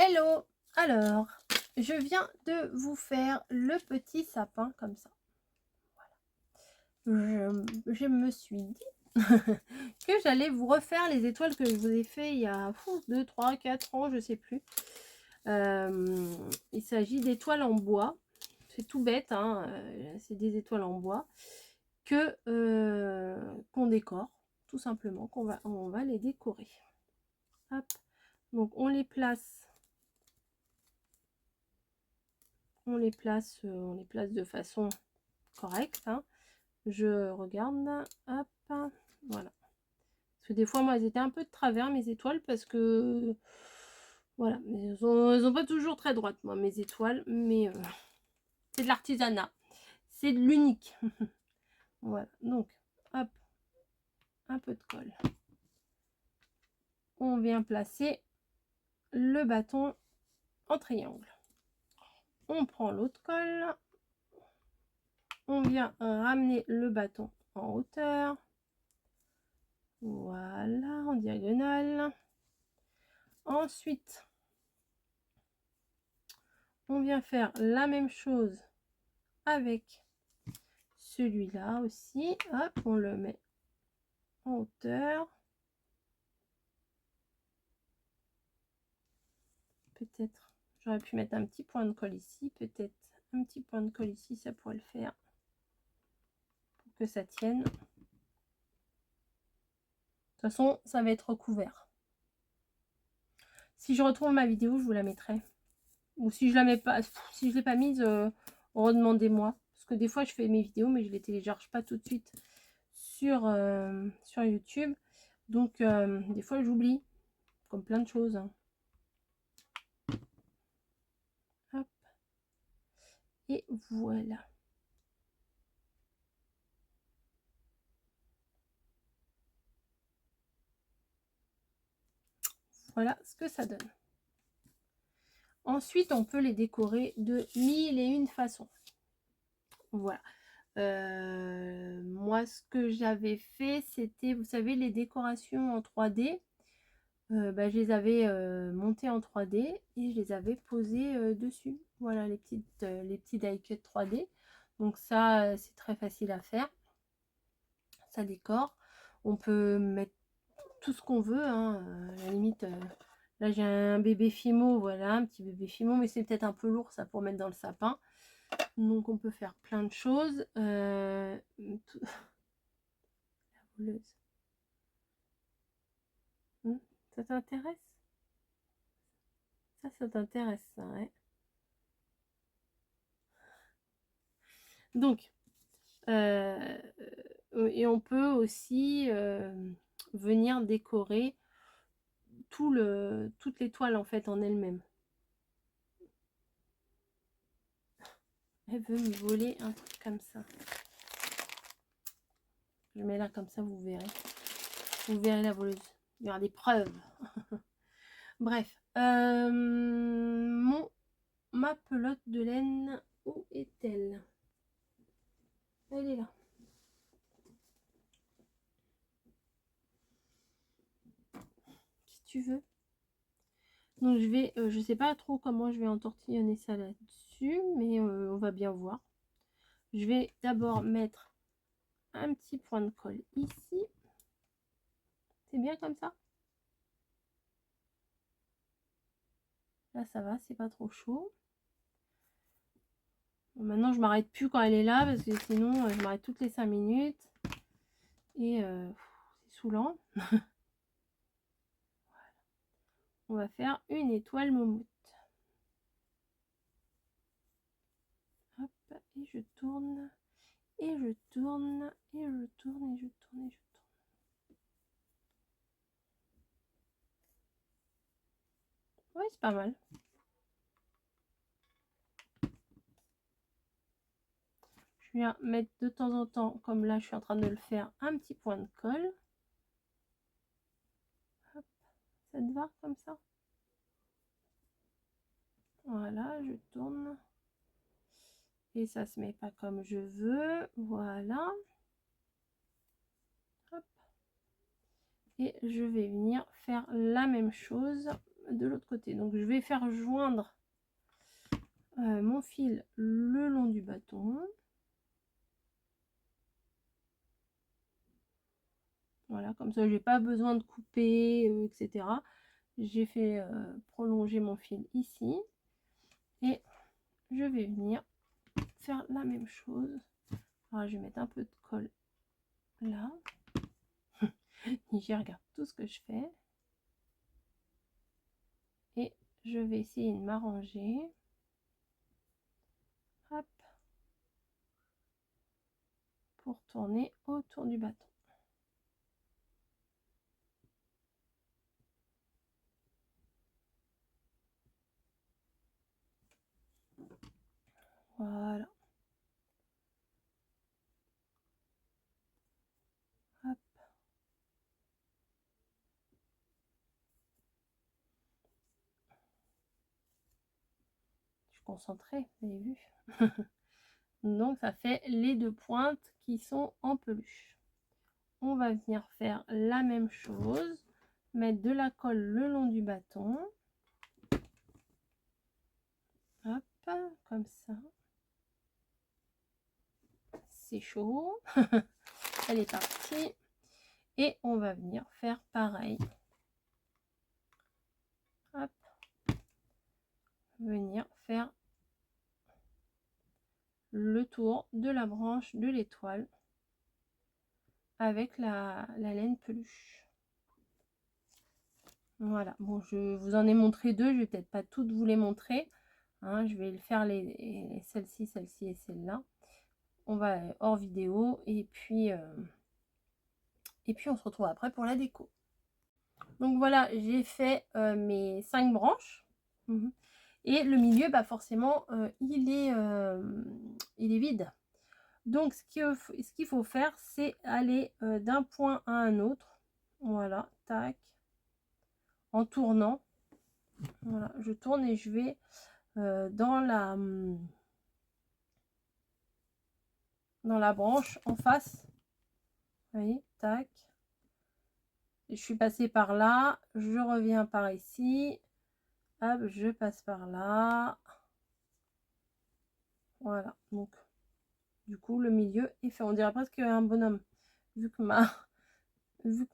Hello! Alors, je viens de vous faire le petit sapin comme ça. Voilà. Je me suis dit que j'allais vous refaire les étoiles que je vous ai fait il y a 2, 3, 4 ans, je sais plus. Il s'agit d'étoiles en bois. C'est tout bête, hein, c'est des étoiles en bois que qu'on décore, tout simplement, on va les décorer. Hop. Donc on les place de façon correcte, hein. Je regarde, hop, voilà. Parce que des fois, moi, elles étaient un peu de travers, mes étoiles, parce que, voilà, elles ont pas toujours très droite, moi, mes étoiles, mais c'est de l'artisanat, c'est de l'unique. Voilà, donc, hop, un peu de colle. On vient placer le bâton en triangle. On prend l'autre colle. On vient ramener le bâton en hauteur. Voilà, en diagonale. Ensuite, on vient faire la même chose avec celui-là aussi. Hop, on le met en hauteur. Peut-être, j'aurais pu mettre un petit point de colle ici. Peut-être un petit point de colle ici, ça pourrait le faire pour que ça tienne. De toute façon, ça va être recouvert. Si je retrouve ma vidéo, je vous la mettrai. Ou si je la mets pas, si je l'ai pas mise, redemandez-moi. Parce que des fois, je fais mes vidéos, mais je les télécharge pas tout de suite sur YouTube. Donc, des fois, j'oublie. Comme plein de choses. Hein. Hop. Et voilà. Voilà ce que ça donne. Ensuite, on peut les décorer de 1001 façons. Voilà. Moi, ce que j'avais fait, c'était, vous savez, les décorations en 3D. Je les avais montées en 3D et je les avais posées dessus. Voilà, les petits die-cut 3D. Donc ça, c'est très facile à faire. Ça décore. On peut mettre tout ce qu'on veut, hein. À la limite, là j'ai un bébé Fimo, voilà, un petit bébé Fimo, mais c'est peut-être un peu lourd ça pour mettre dans le sapin. Donc on peut faire plein de choses. La voleuse. Ça t'intéresse? Ça t'intéresse, ça, ouais. Donc, et on peut aussi venir décorer toute l'étoile en fait en elle-même. Elle veut me voler un truc comme ça. Je mets là comme ça, vous verrez. Vous verrez la voleuse. Il y aura des preuves. Bref. Ma pelote de laine, où est-elle? Elle est là. Si tu veux. Donc je vais, je sais pas trop comment je vais entortillonner ça là-dessus, mais on va bien voir. Je vais d'abord mettre un petit point de colle ici. C'est bien comme ça? Là ça va, c'est pas trop chaud. Bon, maintenant je m'arrête plus quand elle est là parce que sinon je m'arrête toutes les 5 minutes et c'est saoulant. Voilà. On va faire une étoile moumoute. Hop, et je tourne, et je tourne, et je tourne, et je tourne, et je tourne. Oui, c'est pas mal. Je viens mettre de temps en temps, comme là je suis en train de le faire, un petit point de colle. Hop, ça te va comme ça? Voilà, je tourne. Et ça se met pas comme je veux. Voilà. Hop. Et je vais venir faire la même chose de l'autre côté. Donc je vais faire joindre mon fil le long du bâton. Voilà, comme ça j'ai pas besoin de couper, etc. J'ai fait prolonger mon fil ici et je vais venir faire la même chose. Alors je vais mettre un peu de colle là. J'y regarde tout ce que je fais et je vais essayer de m'arranger. Hop, pour tourner autour du bâton. Voilà. Hop. Je suis concentrée, vous avez vu. Donc ça fait les deux pointes qui sont en peluche. On va venir faire la même chose, mettre de la colle le long du bâton. Hop, comme ça. C'est chaud. Elle est partie. Et on va venir faire pareil. Hop. Venir faire le tour de la branche de l'étoile avec la laine peluche. Voilà, bon, je vous en ai montré deux, je vais peut-être pas toutes vous les montrer, hein, je vais le faire celle-ci et celle-là. On va hors vidéo et puis on se retrouve après pour la déco. Donc voilà, j'ai fait mes 5 branches. Et le milieu, bah forcément, il est vide. Donc ce qu'il faut faire, c'est aller d'un point à un autre. Voilà, tac. En tournant. Voilà, je tourne et je vais dans la branche en face. Vous voyez, tac. Je suis passée par là, je reviens par ici. Hop, je passe par là. Voilà, donc du coup le milieu est fait. On dirait presque un bonhomme. Vu que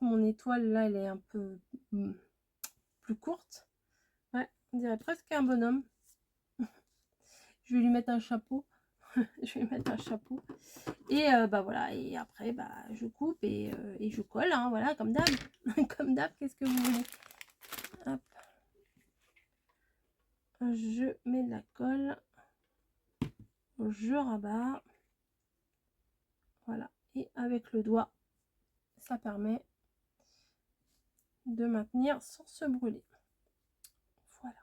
mon étoile là, elle est un peu plus courte. Ouais, on dirait presque un bonhomme. Je vais lui mettre un chapeau. Je vais lui mettre un chapeau. Et bah voilà, et après bah je coupe et je colle, hein, voilà, comme d'hab. Comme d'hab, qu'est-ce que vous voulez. Hop. Je mets de la colle. Je rabats. Voilà. Et avec le doigt, ça permet de maintenir sans se brûler. Voilà.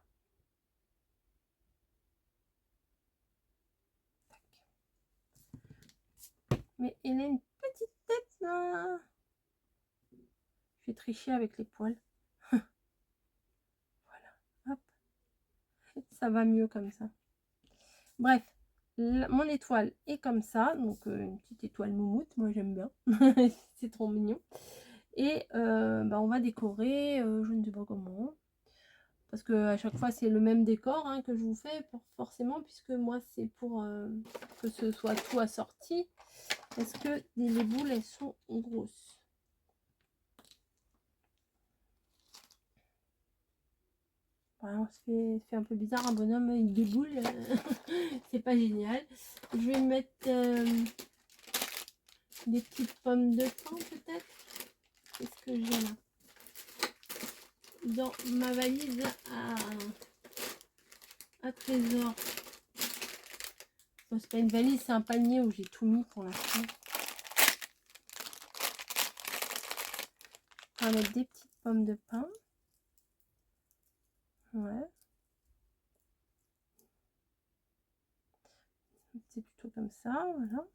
Tac. Mais elle a une petite tête là. Je vais tricher avec les poils. Voilà. Hop. Ça va mieux comme ça. Bref. Mon étoile est comme ça, donc une petite étoile moumoute, moi j'aime bien, c'est trop mignon. Et bah, on va décorer, je ne sais pas comment, parce que à chaque fois c'est le même décor, hein, que je vous fais, forcément, puisque moi c'est pour que ce soit tout assorti. Est-ce que les boules elles sont grosses? Voilà, ça fait un peu bizarre un bonhomme avec des boules, c'est pas génial. Je vais mettre des petites pommes de pain peut-être. Qu'est-ce que j'ai là dans ma valise à trésor? Bon, c'est pas une valise, c'est un panier où j'ai tout mis pour l'instant. On va mettre des petites pommes de pain. Ouais. C'est plutôt comme ça, voilà.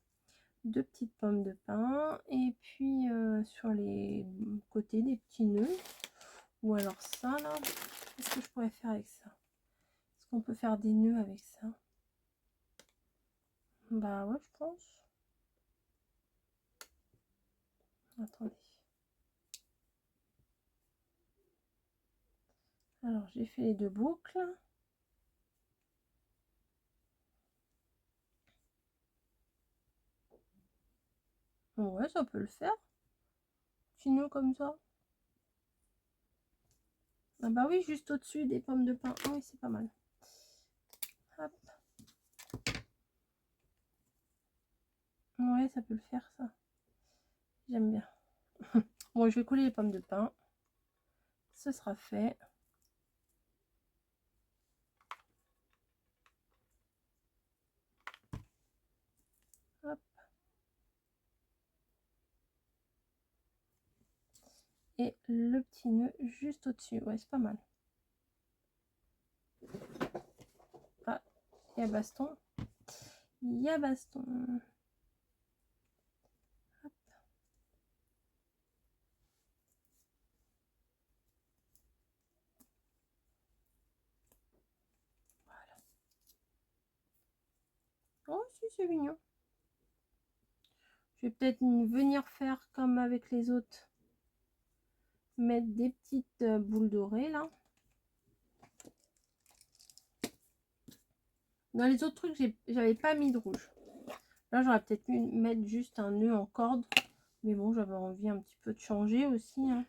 Deux petites pommes de pain. Et puis sur les côtés, des petits nœuds. Ou alors ça, là. Qu'est-ce que je pourrais faire avec ça? Est-ce qu'on peut faire des nœuds avec ça? Bah ouais, je pense. Attendez. Alors, j'ai fait les 2 boucles. Ouais, ça peut le faire. Petit nœud comme ça. Ah bah oui, juste au-dessus des pommes de pin. Ah oui, c'est pas mal. Hop. Ouais, ça peut le faire, ça. J'aime bien. Bon, je vais couler les pommes de pin. Ce sera fait. Hop. Et le petit nœud juste au-dessus. Ouais, c'est pas mal. Ah, il y a baston. Il y a baston. Hop. Voilà. Oh, si, c'est mignon. Je vais peut-être venir faire comme avec les autres. Mettre des petites boules dorées, là. Dans les autres trucs, j'avais pas mis de rouge. Là, j'aurais peut-être pu mettre juste un nœud en corde. Mais bon, j'avais envie un petit peu de changer aussi. Hein.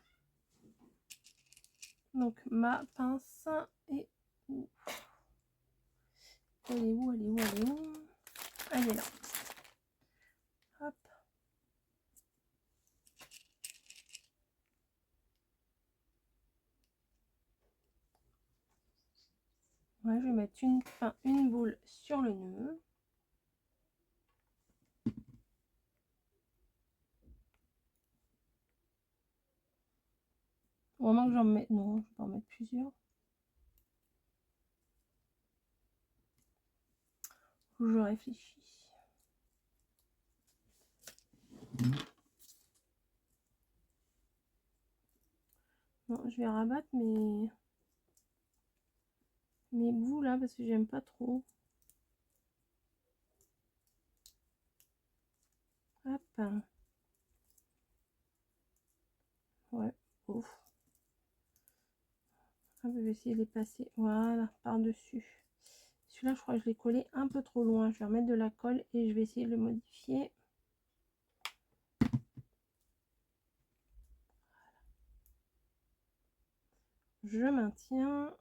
Donc, ma pince est où? Elle est où? Elle est où? Elle est où? Elle est là. Hop. Ouais, je vais mettre une boule sur le nœud. Au moment que j'en mets... Non, je vais en mettre plusieurs. Faut que je réfléchis. Non, je vais rabattre mes bouts là parce que j'aime pas trop. Hop. Ouais, ouf. Hop, je vais essayer de les passer. Voilà, par-dessus. Celui-là, je crois que je l'ai collé un peu trop loin. Je vais remettre de la colle et je vais essayer de le modifier. Je maintiens.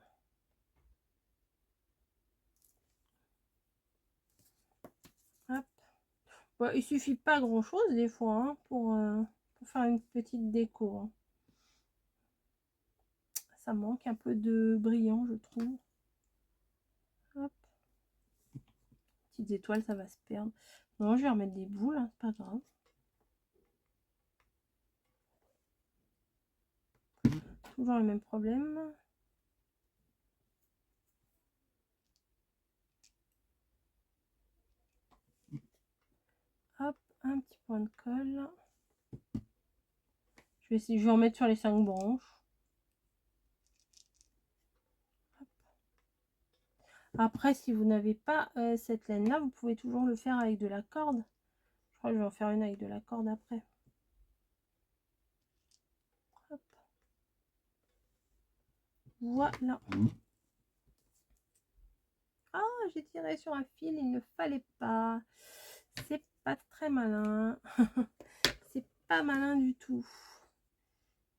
Hop. Bon, il suffit pas grand-chose des fois hein, pour faire une petite déco. Hein. Ça manque un peu de brillant, je trouve. Hop. Petites étoiles, ça va se perdre. Non, je vais remettre des boules, hein, c'est pas grave. Toujours le même problème. Hop, un petit point de colle. Je vais en mettre sur les 5 branches. Hop. Après, si vous n'avez pas cette laine-là, vous pouvez toujours le faire avec de la corde. Je crois que je vais en faire une avec de la corde après. Hop. Voilà. Ah, j'ai tiré sur un fil, il ne fallait pas. C'est pas très malin. C'est pas malin du tout.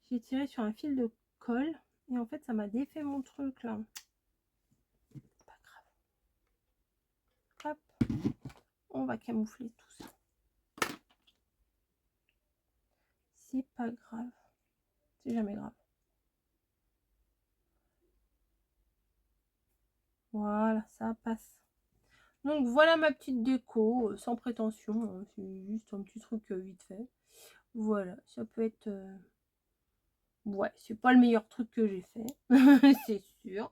J'ai tiré sur un fil de colle et en fait ça m'a défait mon truc là. Pas grave. Hop. On va camoufler tout ça. C'est pas grave. C'est jamais grave. Voilà, ça passe. Donc voilà ma petite déco, sans prétention. Hein, c'est juste un petit truc vite fait. Voilà, ça peut être... Ouais, c'est pas le meilleur truc que j'ai fait, c'est sûr.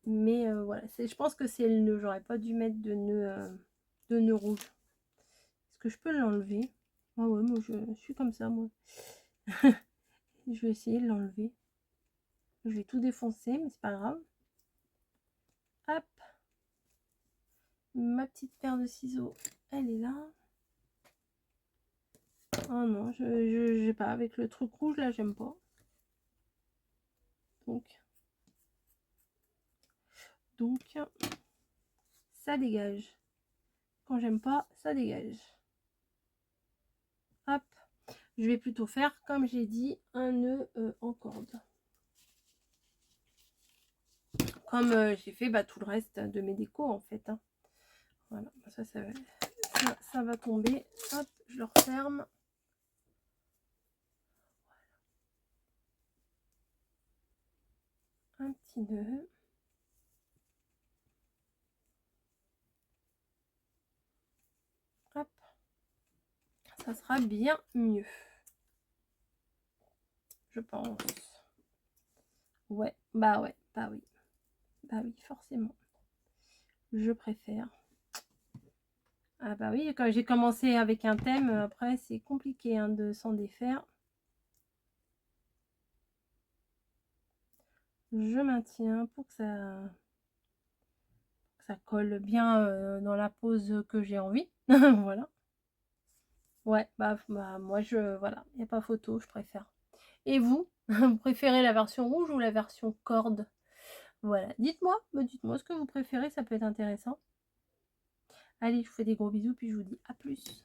Mais voilà, je pense que c'est le nœud. J'aurais pas dû mettre de nœud rouge. Est-ce que je peux l'enlever? Ah ouais, moi je suis comme ça, moi. Je vais essayer de l'enlever. Je vais tout défoncer, mais c'est pas grave. Hop. Ma petite paire de ciseaux, elle est là. Oh non, je sais pas. Avec le truc rouge là, j'aime pas. Donc, Donc, ça dégage. Quand j'aime pas, ça dégage. Hop. Je vais plutôt faire, comme j'ai dit, un nœud en corde. Comme j'ai fait tout le reste de mes décos en fait. Hein. Voilà, ça va tomber. Hop, je le referme. Un petit nœud. Hop. Ça sera bien mieux. Je pense. Ouais, ouais, oui. Bah oui, forcément. Je préfère. Ah bah oui, quand j'ai commencé avec un thème, après c'est compliqué hein, de s'en défaire. Je maintiens pour que ça colle bien dans la pose que j'ai envie. Voilà. Ouais, moi voilà, il n'y a pas photo, je préfère. Et vous, vous préférez la version rouge ou la version corde? Voilà, dites-moi ce que vous préférez, ça peut être intéressant. Allez, je vous fais des gros bisous, puis je vous dis à plus.